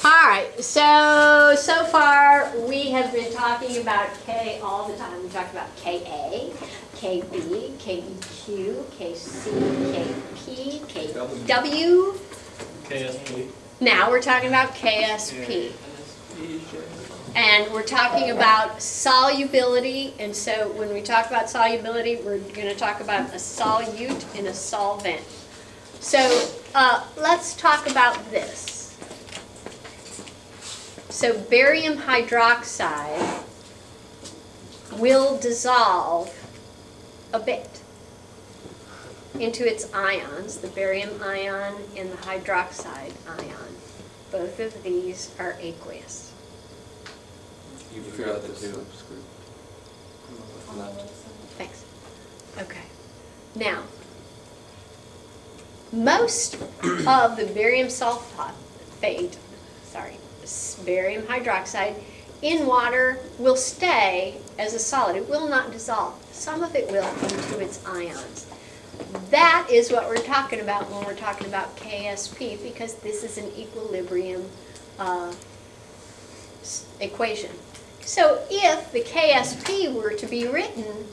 All right, so far we have been talking about K all the time. We talked about Ka, Kb, Keq, Kc, Kp, Kw. KSP. Now we're talking about Ksp. And we're talking about solubility, and so when we talk about solubility, we're going to talk about a solute and a solvent. So let's talk about this. So barium hydroxide will dissolve a bit into its ions, the barium ion and the hydroxide ion. Both of these are aqueous. You forgot the two. Thanks. Okay. Now, most of the barium sulfate, barium hydroxide in water will stay as a solid. It will not dissolve. Some of it will into its ions. That is what we're talking about when we're talking about Ksp, because this is an equilibrium equation. So if the Ksp were to be written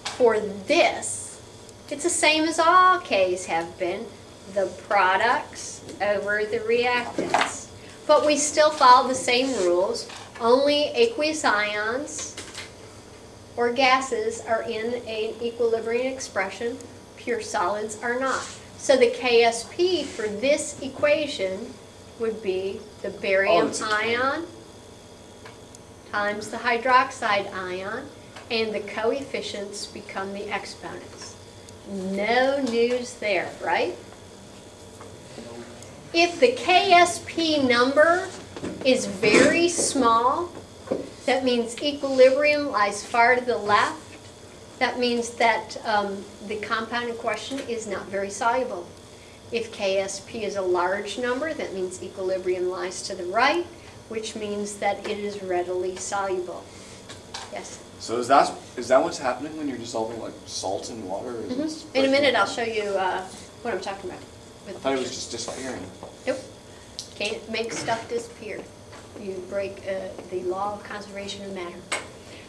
for this, it's the same as all Ks have been, the products over the reactants. But we still follow the same rules. Only aqueous ions or gases are in an equilibrium expression. Pure solids are not. So the Ksp for this equation would be the barium ion times the hydroxide ion, and the coefficients become the exponents. No news there, right? If the Ksp number is very small, that means equilibrium lies far to the left. That means that the compound in question is not very soluble. If Ksp is a large number, that means equilibrium lies to the right, which means that it is readily soluble. Yes? So is that what's happening when you're dissolving like salt in water? Or is it In a minute I'll show you what I'm talking about. I thought it was just disappearing. Nope. Can't make stuff disappear. You break the law of conservation of matter.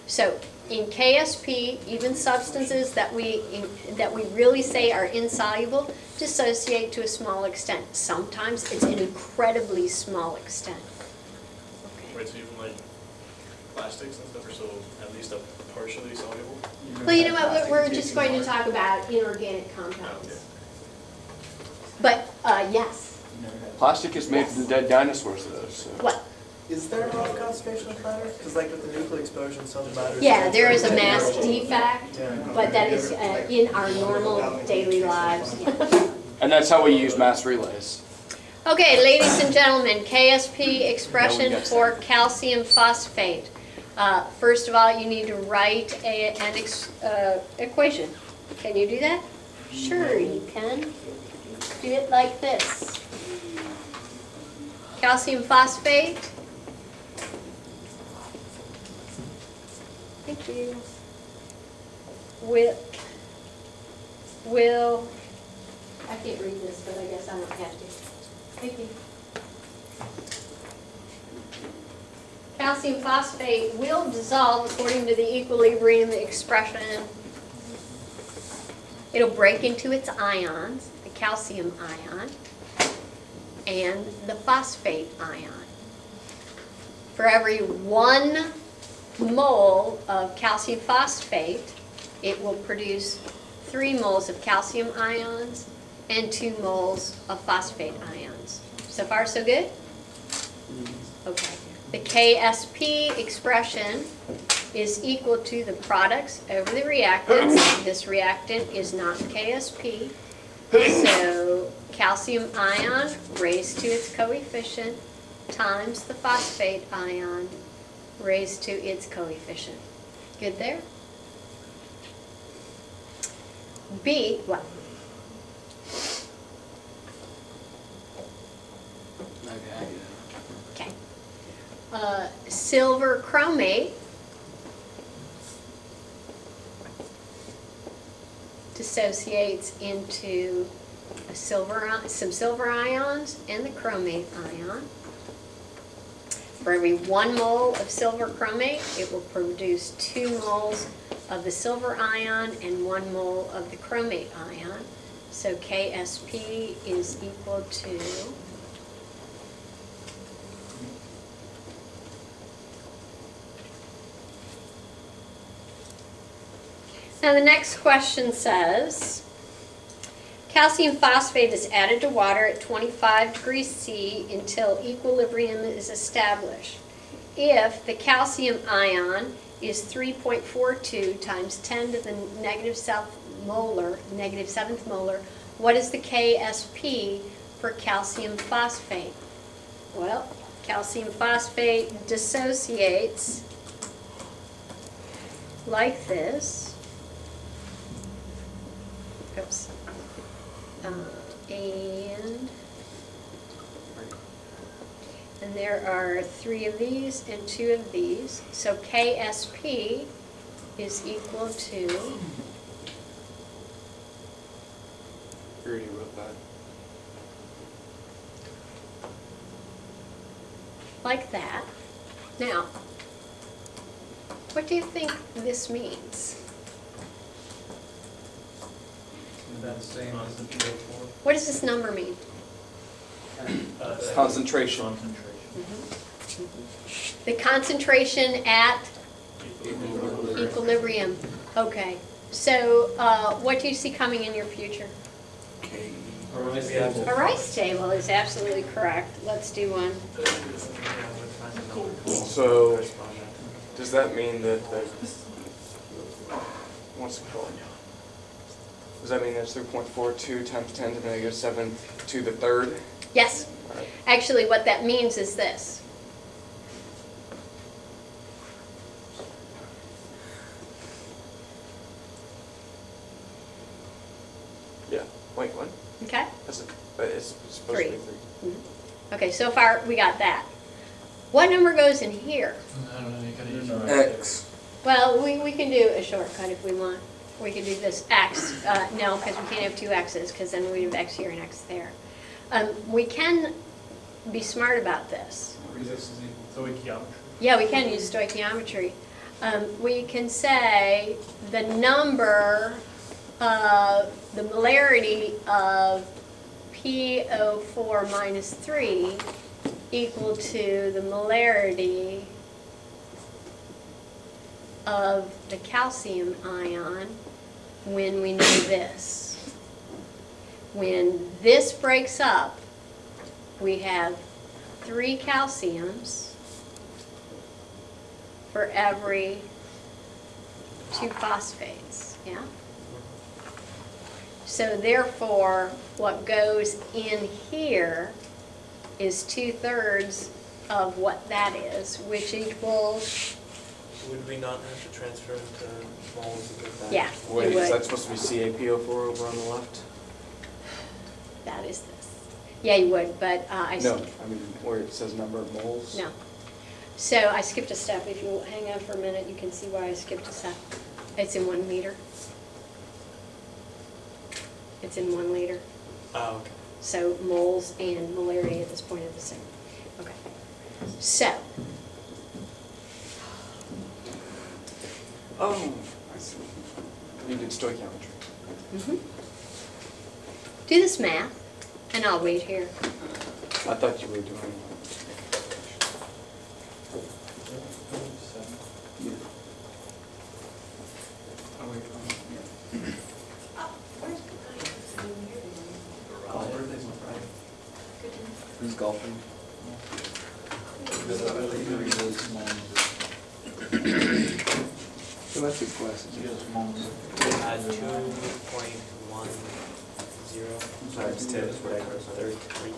So in Ksp, even substances that we really say are insoluble dissociate to a small extent. Sometimes it's an incredibly small extent. Okay. Right, so even like plastics and stuff are still at least partially soluble? Well, you know what? We're just going to talk about inorganic compounds. Okay. But yes. Plastic is made from dead dinosaurs, though. So. What? Is there a lot of concentration of matter? Because like with the nuclear explosion, some matter. Yeah, there is a mass defect, but that is in our normal daily lives. And that's how we use mass relays. Okay, ladies and gentlemen, Ksp expression for calcium phosphate. First of all, you need to write an equation. Can you do that? Sure, you can. Do it like this. Calcium phosphate. Thank you. Will, I can't read this, but I guess I don't have to. Thank you. Calcium phosphate will dissolve according to the equilibrium expression. It'll break into its ions, the calcium ion and the phosphate ion. For every 1 mole of calcium phosphate, it will produce 3 moles of calcium ions and 2 moles of phosphate ions. So far, so good? Okay. The Ksp expression is equal to the products over the reactants. This reactant is not Ksp. So calcium ion raised to its coefficient times the phosphate ion raised to its coefficient. Good there? B, what? Okay. Silver chromate dissociates into some silver ions and the chromate ion. For every 1 mole of silver chromate, it will produce 2 moles of the silver ion and 1 mole of the chromate ion. So KSP is equal to now the next question says, calcium phosphate is added to water at 25 degrees C until equilibrium is established. If the calcium ion is 3.42 times 10 to the -7th molar, what is the KSP for calcium phosphate? Well, calcium phosphate dissociates like this. Oops. And there are 3 of these and 2 of these. So KSP is equal to, You already wrote that. like that. Now, what do you think this means? Is that the same as the PO4? What does this number mean? Concentration. The concentration at Equilibrium. equilibrium. Okay. So what do you see coming in your future? A rice table is absolutely correct. Let's do one. So, does that mean that the, what's it called? Does that mean that's 3.42 times 10 to the -7th to the 3rd? Yes. Alright. Actually, what that means is this. Yeah. Wait, what? Okay? That's it. But it's supposed Three. to be 3. Okay, so far we got that. What number goes in here? I don't know, you gotta use your X. Well, we can do a shortcut if we want. We can do this X. No, because we can't have 2 X's, because then we'd have X here and X there. We can be smart about this. Resistance equal. Stoichiometry. Yeah, we can use stoichiometry. We can say the number, the molarity of PO4 minus 3 equal to the molarity of the calcium ion when we know this. When this breaks up, we have 3 calciums for every 2 phosphates, yeah? So therefore, what goes in here is 2/3 of what that is, which equals, Would we not have to transfer into moles to get that? yeah, Wait, you is that would. supposed to be CaPO4 over on the left? That is this. Yeah, you would, but I No, skipped. I mean, where it says number of moles? No. So I skipped a step. If you hang on for a minute, you can see why I skipped a step. It's in 1 liter. It's in 1 liter. Oh, okay. So moles and molarity at this point are the same. Okay. So, Oh, I see. You did stoichiometry. do this math, and I'll wait here. I thought you were doing. Yeah. Oh, wait, birthday's on Friday. Who's golfing? Really small. So that's a question. Really small. 2.10 times 10 is whatever, 33.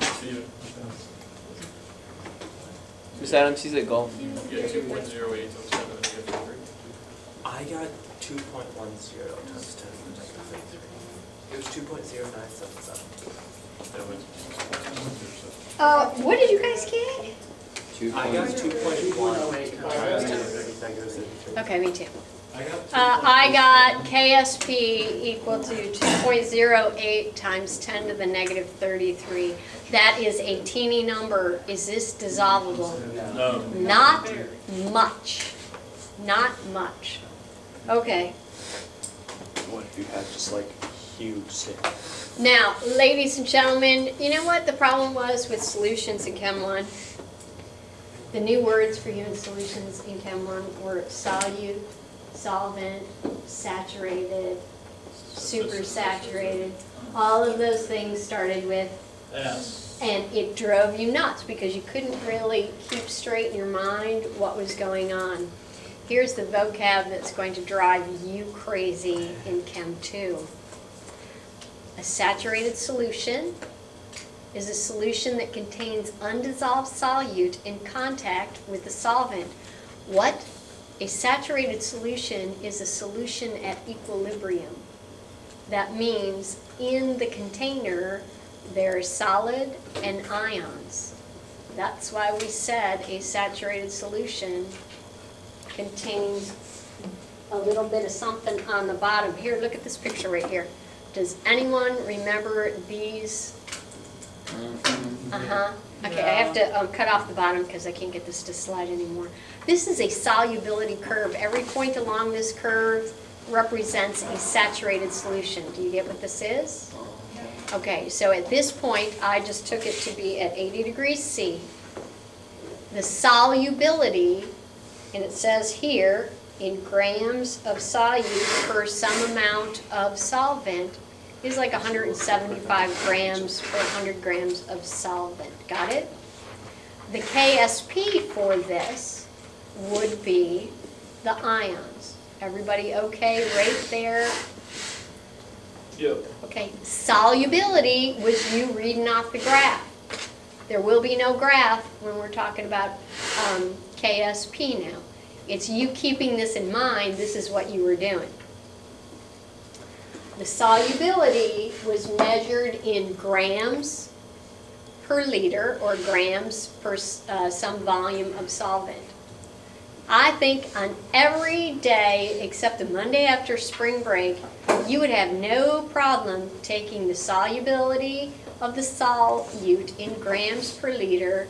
Steven, Miss Adams, he's at golf. you get 2.08 times 7 and you get 33. I got 2.10 times 10 which is 33. It was 2.0977. That was- What did you guys get? I got 2.1 times 10 to the negative 33. Okay, me too. I got KSP equal to 2.08 times 10 to the negative 33. That is a teeny number. Is this dissolvable? No. Not much. Not much. Okay. What if you had just like huge stick? Now, ladies and gentlemen, you know what the problem was with solutions in Chem 1? The new words for you in solutions in Chem 1 were solute, solvent, saturated, supersaturated. All of those things started with, S. and it drove you nuts because you couldn't really keep straight in your mind what was going on. Here's the vocab that's going to drive you crazy in Chem 2. A saturated solution is a solution that contains undissolved solute in contact with the solvent. What? A saturated solution is a solution at equilibrium. That means in the container there is solid and ions. That's why we said a saturated solution contains a little bit of something on the bottom. Here, look at this picture right here. Does anyone remember these? Uh-huh. Okay, I have to cut off the bottom because I can't get this to slide anymore. This is a solubility curve. Every point along this curve represents a saturated solution. Do you get what this is? Okay, so at this point, I just took it to be at 80 degrees C. The solubility, and it says here, in grams of solute per some amount of solvent, is like 175 grams per 100 grams of solvent. Got it? The KSP for this would be the ions. Everybody okay right there? Yep. Okay, solubility was you reading off the graph. There will be no graph when we're talking about KSP now. It's you keeping this in mind, this is what you were doing. The solubility was measured in grams per liter or grams per some volume of solvent. I think on every day except the Monday after spring break, you would have no problem taking the solubility of the solute in grams per liter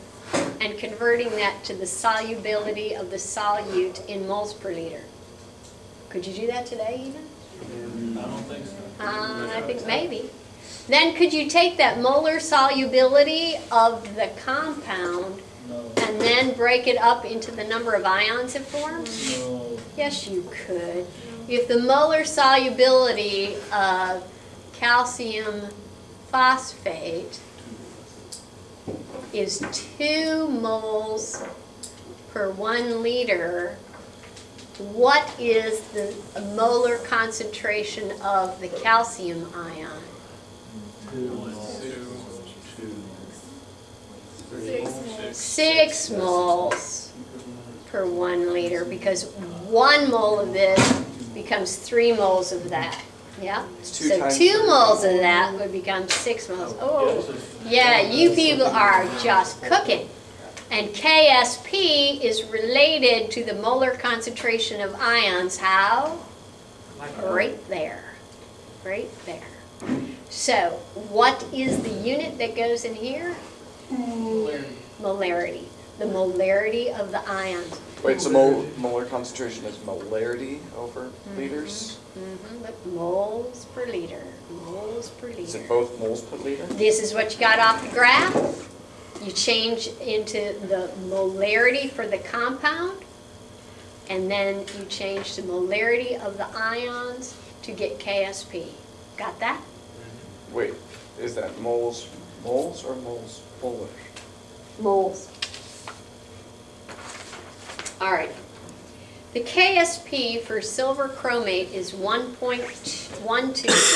and converting that to the solubility of the solute in moles per liter. Could you do that today even? I don't think so. I think maybe. Then could you take that molar solubility of the compound No. and then break it up into the number of ions it forms? No. Yes, you could. If the molar solubility of calcium phosphate is 2 moles per 1 liter, what is the molar concentration of the calcium ion? 6 moles per 1 liter, because 1 mole of this becomes 3 moles of that. Yeah? It's 2 So times 2 3. moles of that would become 6 moles. Oh, yeah, you people are just cooking. And KSP is related to the molar concentration of ions. How? Right there. Right there. So, what is the unit that goes in here? Molarity. The molarity of the ions. Wait, so molar concentration is molarity over liters? Look, moles per liter. Moles per Is liter. it both moles per liter? This is what you got off the graph. You change into the molarity for the compound, and then you change the molarity of the ions to get KSP. Got that? Wait, is that moles or moles molar? Moles. All right. The KSP for silver chromate is 1.12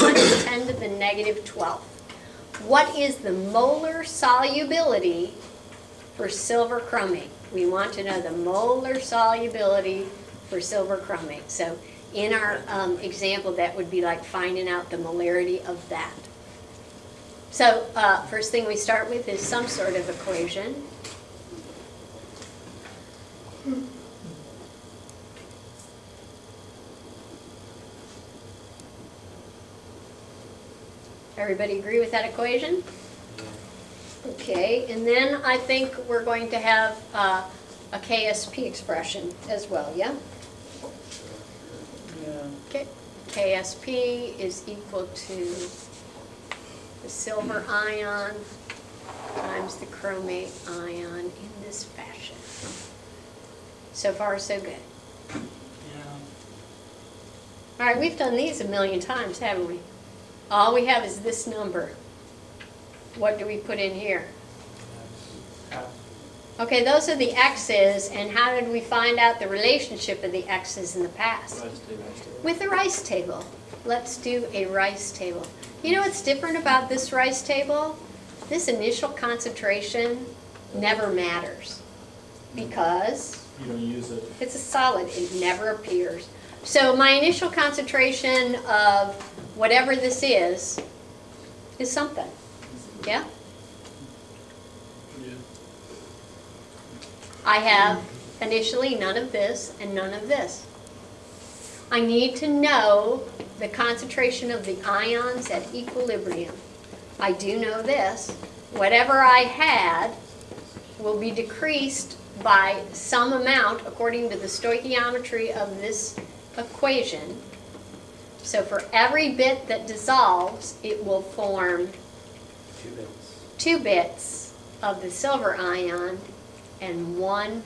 times 10 to the negative 12. What is the molar solubility for silver chromate? We want to know the molar solubility for silver chromate. So in our example, that would be like finding out the molarity of that. So first thing we start with is some sort of equation. Everybody agree with that equation? Okay, and then I think we're going to have a KSP expression as well, yeah? Yeah. Okay, KSP is equal to the silver ion times the chromate ion in this fashion. So far, so good. Yeah. All right, we've done these a million times, haven't we? All we have is this number. What do we put in here? Okay, those are the x's, and how did we find out the relationship of the x's in the past? With the rice table. Let's do a rice table. You know what's different about this rice table? This initial concentration never matters because You don't use it. it's a solid, it never appears. So my initial concentration of whatever this is something, yeah? Yeah. I have initially none of this and none of this. I need to know the concentration of the ions at equilibrium. I do know this. Whatever I had will be decreased by some amount according to the stoichiometry of this equation. So for every bit that dissolves, it will form 2 bits. 2 bits of the silver ion and 1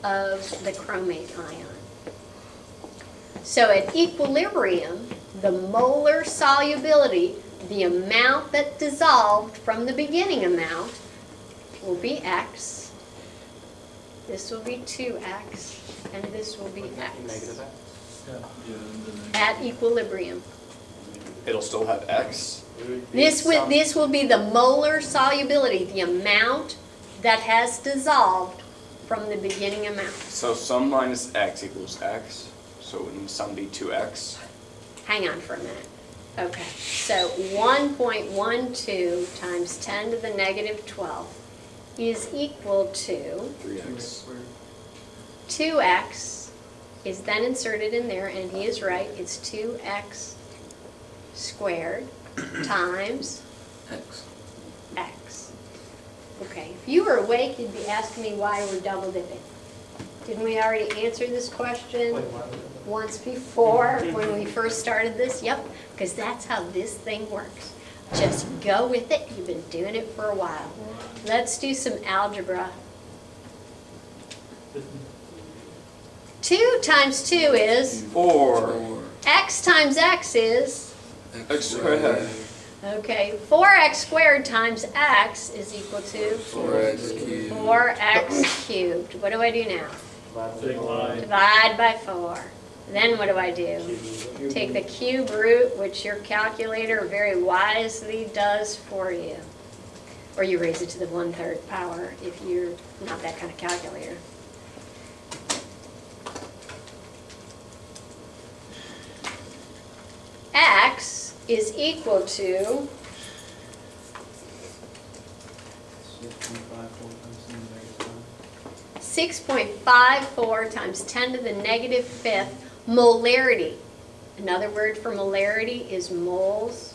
of the chromate ion. So at equilibrium, the molar solubility, the amount that dissolved from the beginning amount, will be X. This will be 2X, and this will be Negative X. X. Yeah. At equilibrium. It'll still have X. It would be This will be the molar solubility, the amount that has dissolved from the beginning amount. So sum minus X equals X. So wouldn't sum be 2X? Hang on for a minute. Okay, so 1.12 times 10 to the negative 12 is equal to 3X. 2x is then inserted in there, and he is right, it's 2x squared times X. x. Okay, if you were awake, you'd be asking me why we're double dipping. Didn't we already answer this question once before when we first started this? Yep, because that's how this thing works. Just go with it. You've been doing it for a while. Let's do some algebra. 2 times 2 is, 4. x times x is, X squared. okay, 4x squared times x is equal to 4x cubed. 4x cubed. What do I do now? Big line. Divide by 4. Then what do I do? Take the cube root, which your calculator very wisely does for you. Or you raise it to the 1/3 power if you're not that kind of calculator. X is equal to 6.54 times 10 to the negative 5th molarity. Another word for molarity is moles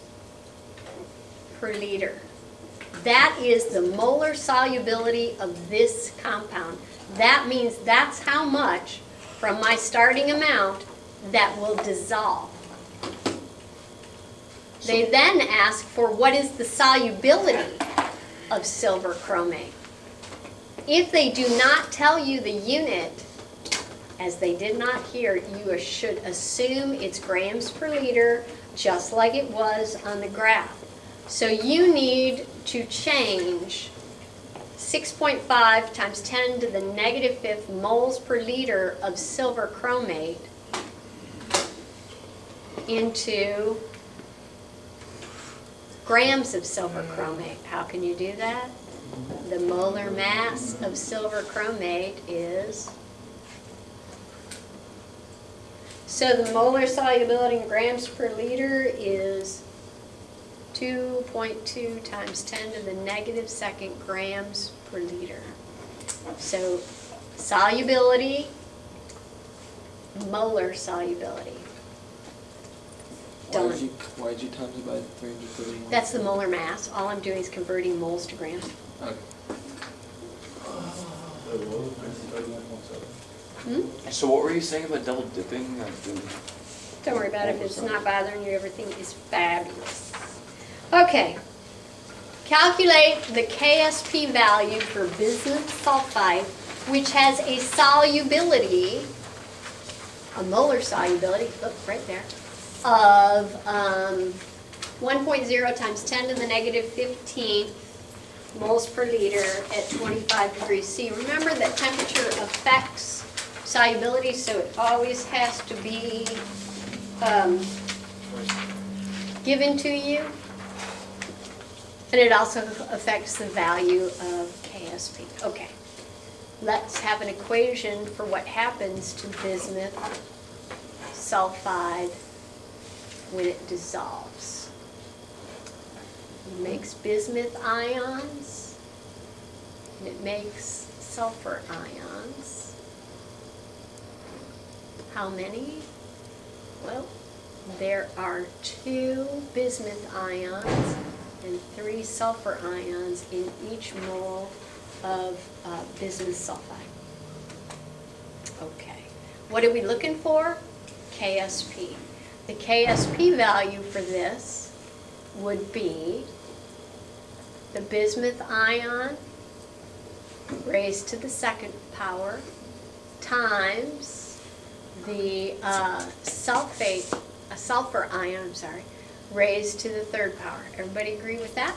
per liter. That is the molar solubility of this compound. That means that's how much from my starting amount that will dissolve. They then ask for what is the solubility of silver chromate. If they do not tell you the unit, as they did not here, you should assume it's grams per liter, just like it was on the graph. So you need to change 6.5 times 10 to the negative 5th moles per liter of silver chromate into grams of silver chromate. How can you do that? The molar mass of silver chromate is, so the molar solubility in grams per liter is 2.2 times 10 to the negative 2nd grams per liter. So solubility, molar solubility. Done. YG times it by 331. That's the molar mass. All I'm doing is converting moles to grams. Okay. So what were you saying about double dipping? Don't worry about it if it's not bothering you. Everything is fabulous. Okay. Calculate the KSP value for bismuth sulfide, which has a solubility, a molar solubility, look right there, of 1.0 times 10 to the negative 15 moles per liter at 25 degrees C. Remember that temperature affects solubility, so it always has to be given to you. And it also affects the value of KSP. Okay, let's have an equation for what happens to bismuth sulfide when it dissolves. It makes bismuth ions, and it makes sulfur ions. How many? Well, there are 2 bismuth ions and 3 sulfur ions in each mole of bismuth sulfide. Okay, what are we looking for? KSP. The KSP value for this would be the bismuth ion raised to the 2nd power times the sulfur ion, raised to the 3rd power. Everybody agree with that?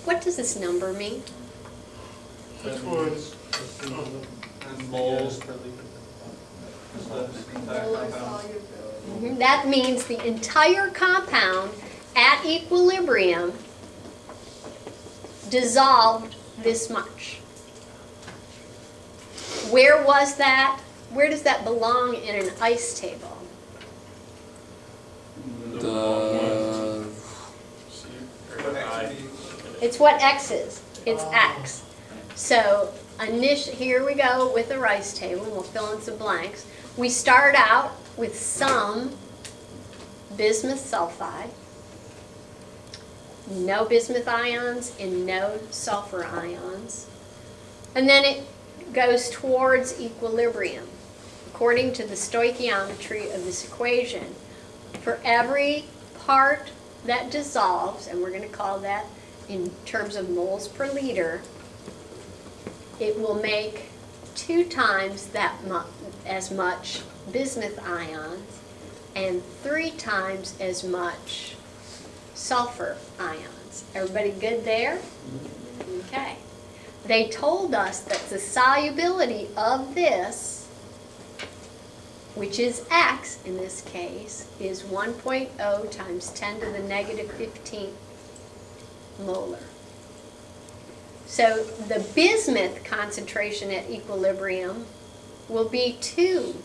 What does this number mean? Which was moles per liter. That means the entire compound at equilibrium dissolved this much. Where was that? Where does that belong in an ice table? It's what X is. It's X. So here we go with the rice table. We'll fill in some blanks. We start out with some bismuth sulfide, no bismuth ions and no sulfur ions. And then it goes towards equilibrium. According to the stoichiometry of this equation, for every part that dissolves, and we're going to call that in terms of moles per liter, it will make 2 times as much bismuth ions and 3 times as much sulfur ions. Everybody good there? Okay. They told us that the solubility of this, which is X in this case, is 1.0 times 10 to the negative 15 molar. So the bismuth concentration at equilibrium will be 2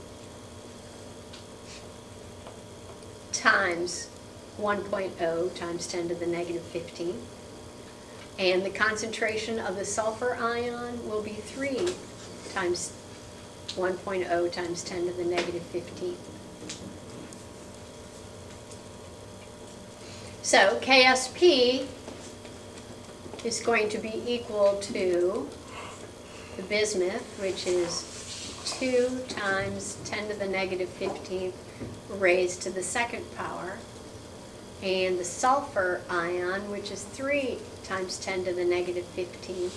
times 1.0 times 10 to the negative 15. And the concentration of the sulfur ion will be 3 times 1.0 times 10 to the negative 15. So KSP is going to be equal to the bismuth, which is 2 times 10 to the negative 15 raised to the 2nd power, and the sulfur ion, which is 3 times 10 to the negative 15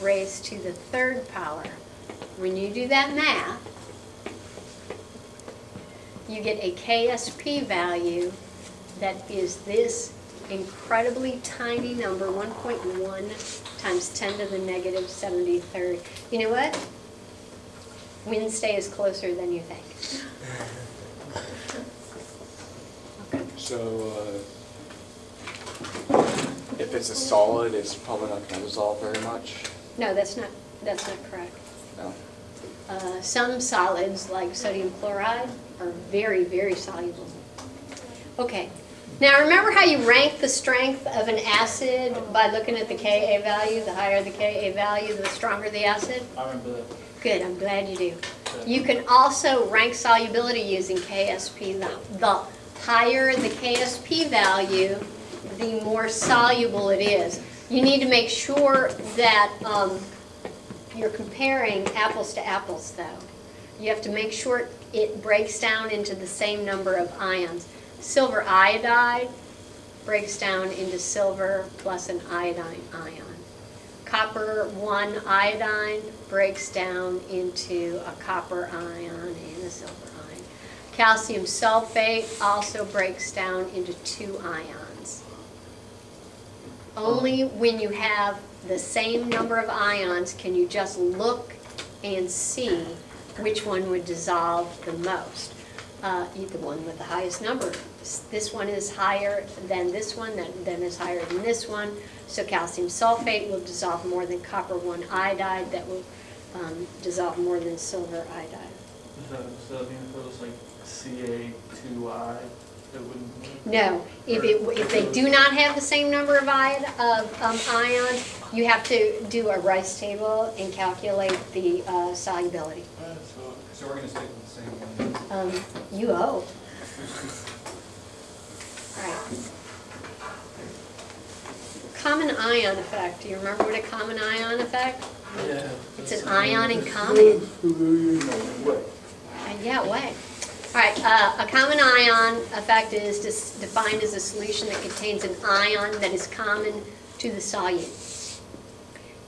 raised to the 3rd power. When you do that math, you get a KSP value that is this incredibly tiny number, 1.1 times 10 to the negative 73rd. You know what? Wednesday is closer than you think. Okay. So, if it's a solid, it's probably not going to dissolve very much. No, that's not correct. No. Some solids, like sodium chloride, are very, very soluble. Okay. Now remember how you rank the strength of an acid by looking at the Ka value? The higher the Ka value, the stronger the acid? I remember that. Good, I'm glad you do. You can also rank solubility using KSP. The higher the KSP value, the more soluble it is. You need to make sure that you're comparing apples to apples, though. You have to make sure it breaks down into the same number of ions. Silver iodide breaks down into silver plus an iodine ion. Copper 1 iodine breaks down into a copper ion and a silver ion. Calcium sulfate also breaks down into 2 ions. Only when you have the same number of ions can you just look and see which one would dissolve the most. The one with the highest number. This one is higher than this one, then is higher than this one. So calcium sulfate will dissolve more than copper 1 iodide, that will dissolve more than silver iodide. So if it was like Ca2i, it wouldn't. No, if they do not have the same number of ions, you have to do a Rice table and calculate the solubility. So we're gonna stick with the same one. You owe. Right. Common ion effect. Do you remember what a common ion effect? Yeah. It's an ion in common. Yeah, way. All right, a common ion effect is defined as a solution that contains an ion that is common to the solute.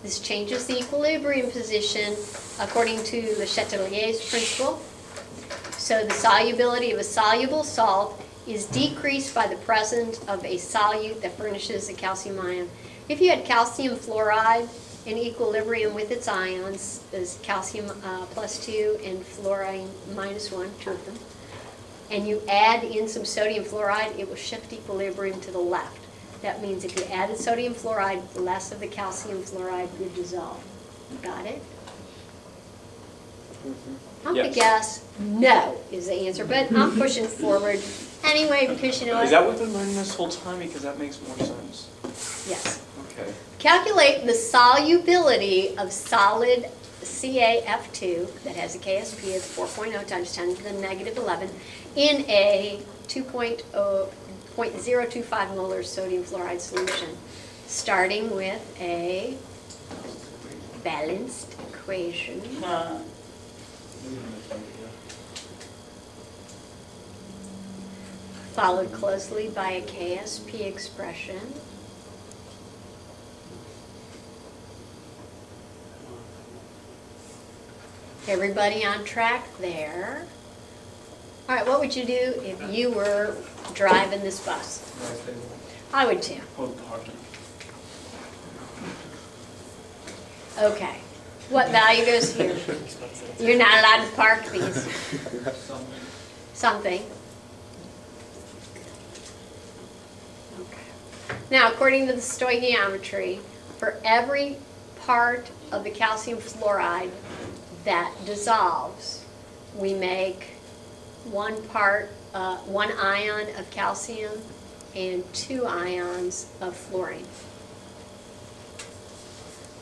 This changes the equilibrium position according to Le Chatelier's principle. So the solubility of a soluble salt is decreased by the presence of a solute that furnishes a calcium ion. If you had calcium fluoride in equilibrium with its ions, is calcium +2 and fluorine -1, 2 of them, and you add in some sodium fluoride, it will shift equilibrium to the left. That means if you added sodium fluoride, less of the calcium fluoride would dissolve. Got it? I'm gonna Yes. guess no is the answer, but I'm pushing forward anyway because you know Is what? that what we've been learning this whole time? Because that makes more sense. Yes. Okay. Calculate the solubility of solid CaF2 that has a KSP of 4.0 times 10 to the -11 in a 0.25 molar sodium fluoride solution, starting with a balanced equation. Followed closely by a KSP expression. Everybody on track there? All right, what would you do if you were driving this bus? Rice table. I would too. Okay. What value goes here? You're not allowed to park these. Something. Okay. Now, according to the stoichiometry, for every part of the calcium fluoride that dissolves, we make one ion of calcium and 2 ions of fluorine.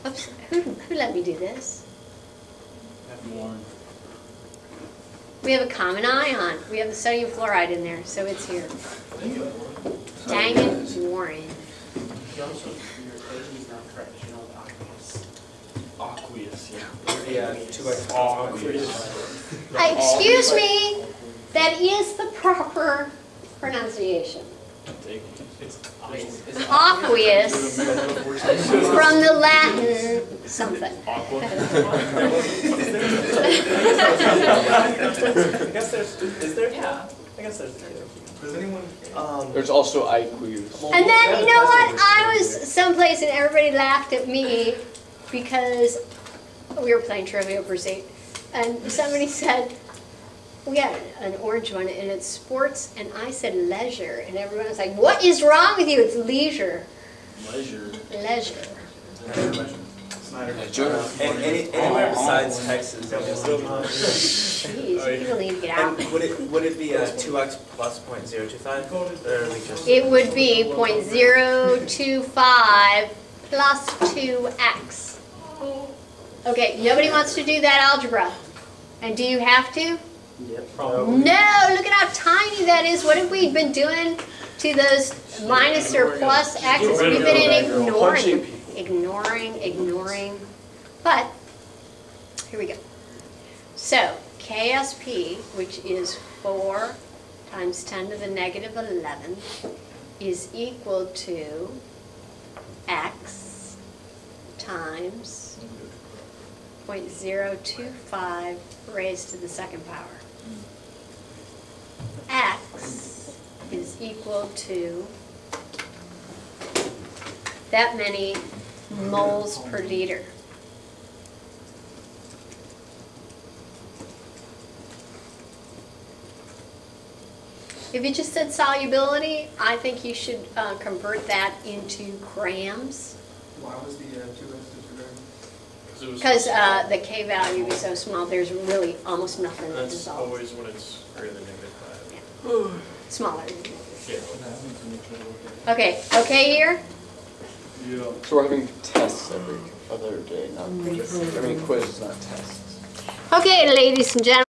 Oops, who let me do this? We have a common ion. We have the sodium fluoride in there, so it's here. Dang it, Warren. You also, your equation is not correct, you know, the aqueous. Aqueous, yeah. Yeah, 2x. Excuse me, that is the proper pronunciation. It's Aqueous, from the Latin something. aqua. I guess is there? Yeah. I guess there's two. Does anyone? There's also IQs. And then, you know what, I was someplace and everybody laughed at me because we were playing Trivial Pursuit. And somebody said, we got an orange one and it's sports, and I said leisure. And everyone was like, what is wrong with you? It's leisure. Leisure. Leisure. And anywhere besides Texas. Jeez, people need to get out. And would it be 2x plus 0.025? Or are we just? It would be 0.025 plus 2x. Okay, nobody wants to do that algebra. And do you have to? Yep. Probably. No, look at how tiny that is. What have we been doing to those minus or plus x's? We've been Punching ignoring. But, here we go. So, KSP, which is 4 times 10 to the negative 11, is equal to x times 0.025 raised to the second power. X is equal to that many moles per liter. If you just said solubility, I think you should convert that into grams, Why was the 2x disregarded? because the K value is so small, there's really almost nothing that That's dissolves. always when it's greater than negative 5. Smaller. Yeah. Okay, okay here? Yeah. So we're having tests every other day, not quizzes. I mean quizzes, not tests. Okay, ladies and gentlemen.